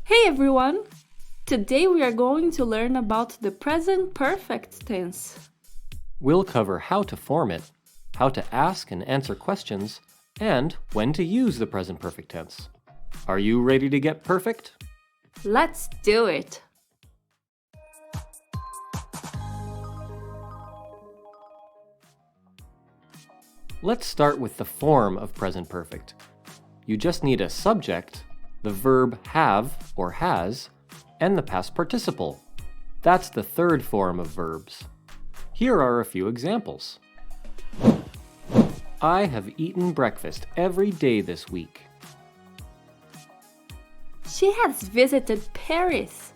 Hey everyone! Today we are going to learn about the present perfect tense. We'll cover how to form it, how to ask and answer questions, and when to use the present perfect tense. Are you ready to get perfect? Let's do it! Let's start with the form of present perfect. You just need a subject, the verb have or has, and the past participle. That's the third form of verbs. Here are a few examples. I have eaten breakfast every day this week. She has visited Paris.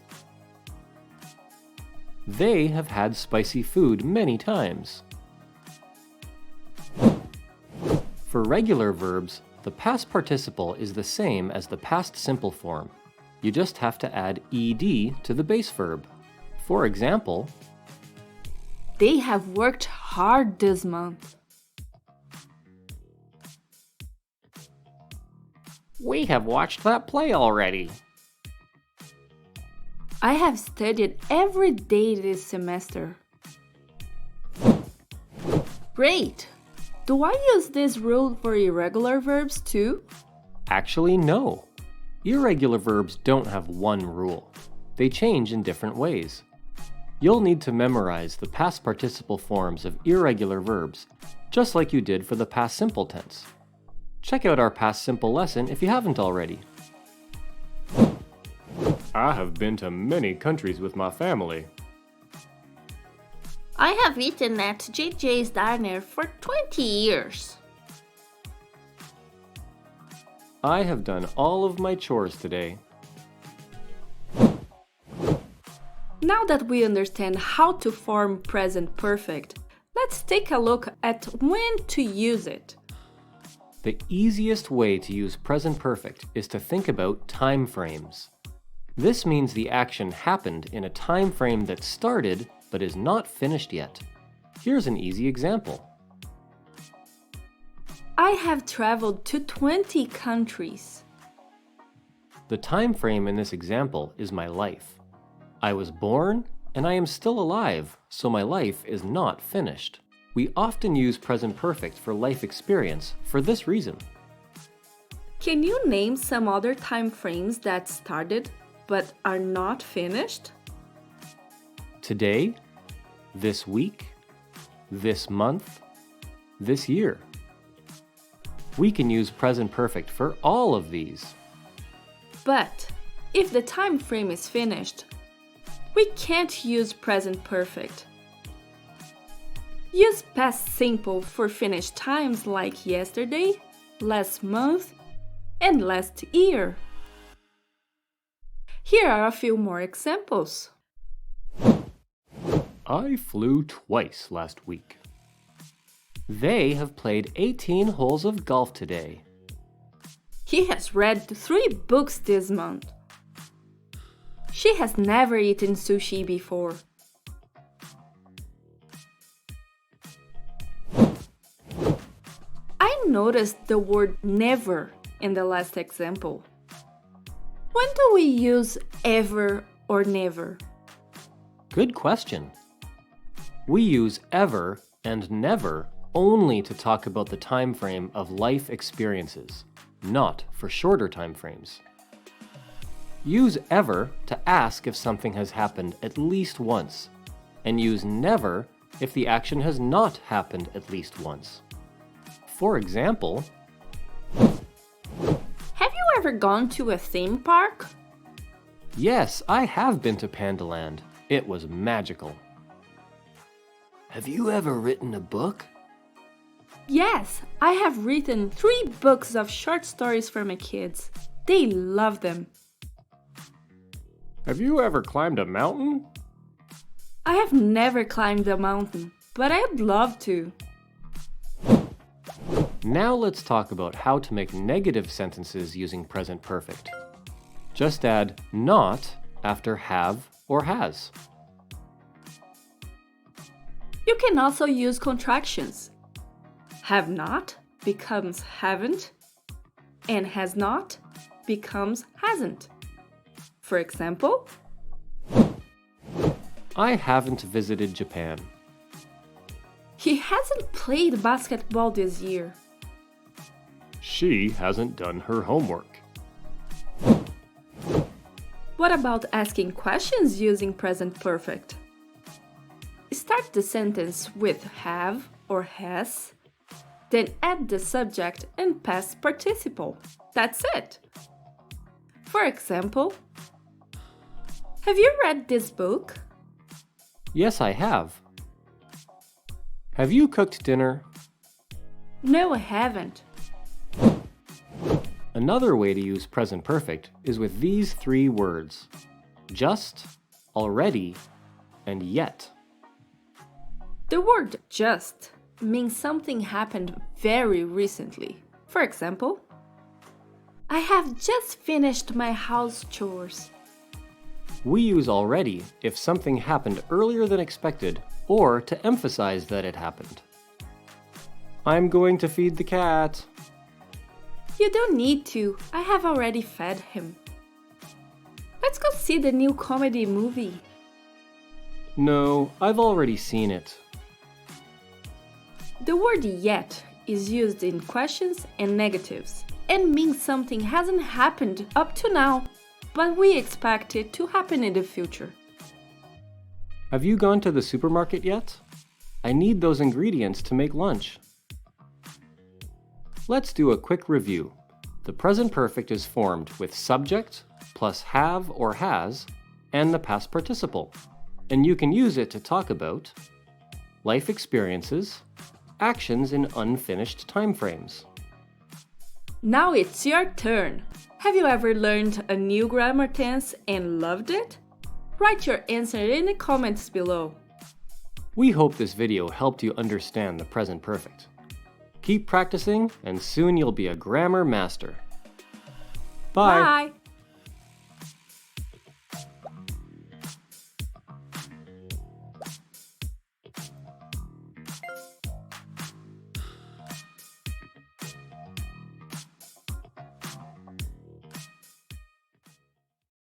They have had spicy food many times. For regular verbs, the past participle is the same as the past simple form. You just have to add ed to the base verb. For example, They have worked hard this month. we have watched that play already. I have studied every day this semester. Great! Do I use this rule for irregular verbs too? Actually, no. Irregular verbs don't have one rule. They change in different ways. You'll need to memorize the past participle forms of irregular verbs, just like you did for the past simple tense. Check out our past simple lesson if you haven't already. I have been to many countries with my family. I have eaten at JJ's Diner for 20 years. I have done all of my chores today. Now that we understand how to form present perfect, let's take a look at when to use it. The easiest way to use present perfect is to think about time frames. This means the action happened in a time frame that started but is not finished yet. Here's an easy example. I have traveled to 20 countries. The time frame in this example is my life. I was born and I am still alive, so my life is not finished. We often use present perfect for life experience for this reason. Can you name some other time frames that started but are not finished? Today, this week, this month, this year. We can use present perfect for all of these. But if the time frame is finished, we can't use present perfect. Use past simple for finished times like yesterday, last month, and last year. Here are a few more examples. I flew twice last week. They have played 18 holes of golf today. He has read 3 books this month. She has never eaten sushi before. I noticed the word never in the last example. When do we use ever or never? Good question. We use ever and never only to talk about the time frame of life experiences, not for shorter time frames. Use ever to ask if something has happened at least once, and use never if the action has not happened at least once. For example, Have you ever gone to a theme park? yes, I have been to Pandaland. It was magical. Have you ever written a book? Yes, I have written 3 books of short stories for my kids. They love them. Have you ever climbed a mountain? I have never climbed a mountain, but I'd love to. Now let's talk about how to make negative sentences using present perfect. Just add not after have or has. You can also use contractions. Have not becomes haven't, and has not becomes hasn't. For example, I haven't visited Japan. he hasn't played basketball this year. She hasn't done her homework. What about asking questions using present perfect? Start the sentence with have or has, then add the subject and past participle. That's it. For example, have you read this book? Yes, I have. Have you cooked dinner? No, I haven't. Another way to use present perfect is with these three words: just, already, and yet. The word just means something happened very recently. For example, I have just finished my house chores. We use already if something happened earlier than expected or to emphasize that it happened. I'm going to feed the cat. You don't need to. I have already fed him. Let's go see the new comedy movie. No, I've already seen it. The word yet is used in questions and negatives and means something hasn't happened up to now, but we expect it to happen in the future. Have you gone to the supermarket yet? I need those ingredients to make lunch. Let's do a quick review. The present perfect is formed with subject plus have or has and the past participle, and you can use it to talk about life experiences, actions in unfinished timeframes. Now it's your turn. Have you ever learned a new grammar tense and loved it? Write your answer in the comments below. We hope this video helped you understand the present perfect. Keep practicing, and soon you'll be a grammar master. Bye! Bye!